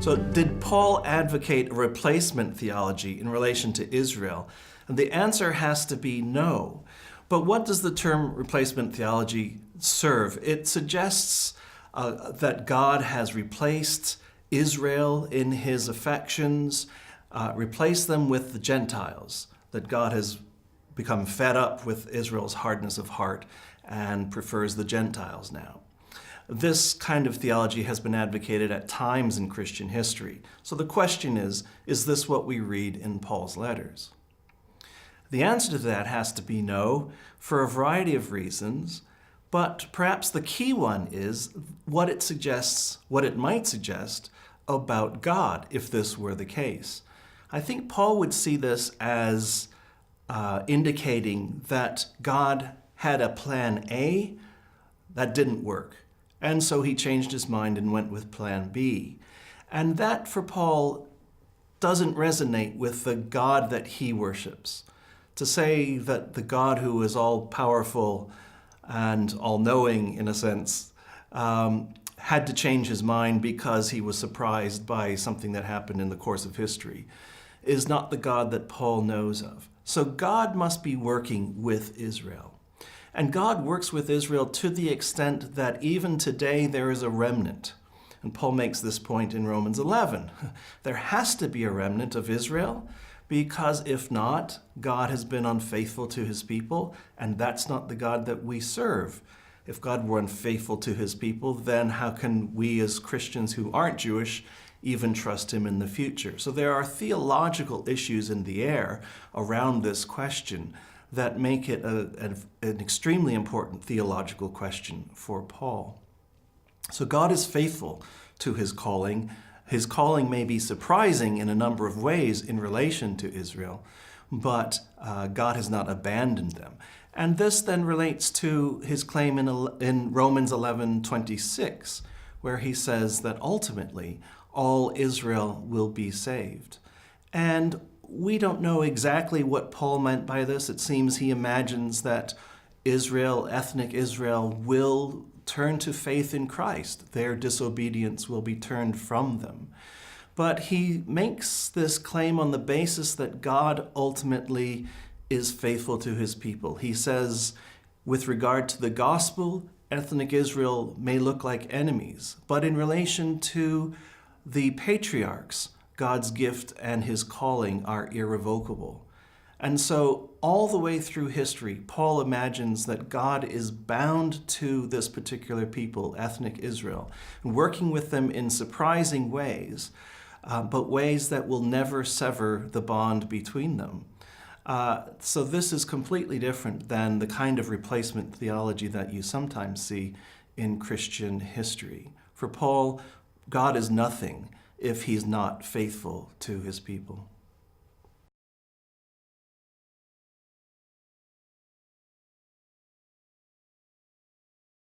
So did Paul advocate a replacement theology in relation to Israel? And the answer has to be no. But what does the term replacement theology serve? It suggests that God has replaced Israel in his affections, replaced them with the Gentiles, that God has become fed up with Israel's hardness of heart and prefers the Gentiles now. This kind of theology has been advocated at times in Christian history. So the question is this what we read in Paul's letters? The answer to that has to be no, for a variety of reasons, but perhaps the key one is what it suggests, what it might suggest about God, if this were the case. I think Paul would see this as indicating that God had a plan A that didn't work. And so he changed his mind and went with plan B. And that, for Paul, doesn't resonate with the God that he worships. To say that the God who is all-powerful and all-knowing, in a sense, had to change his mind because he was surprised by something that happened in the course of history, is not the God that Paul knows of. So God must be working with Israel. And God works with Israel to the extent that even today there is a remnant. And Paul makes this point in Romans 11. There has to be a remnant of Israel, because if not, God has been unfaithful to his people, and that's not the God that we serve. If God were unfaithful to his people, then how can we as Christians who aren't Jewish even trust him in the future? So there are theological issues in the air around this question that make it an extremely important theological question for Paul. So God is faithful to his calling. His calling may be surprising in a number of ways in relation to Israel, but God has not abandoned them. And this then relates to his claim in Romans 11:26, where he says that ultimately all Israel will be saved. And we don't know exactly what Paul meant by this. It seems he imagines that Israel, ethnic Israel, will turn to faith in Christ. Their disobedience will be turned from them. But he makes this claim on the basis that God ultimately is faithful to his people. He says, with regard to the gospel, ethnic Israel may look like enemies, but in relation to the patriarchs, God's gift and his calling are irrevocable. And so all the way through history, Paul imagines that God is bound to this particular people, ethnic Israel, working with them in surprising ways, but ways that will never sever the bond between them. So this is completely different than the kind of replacement theology that you sometimes see in Christian history. For Paul, God is nothing if he's not faithful to his people.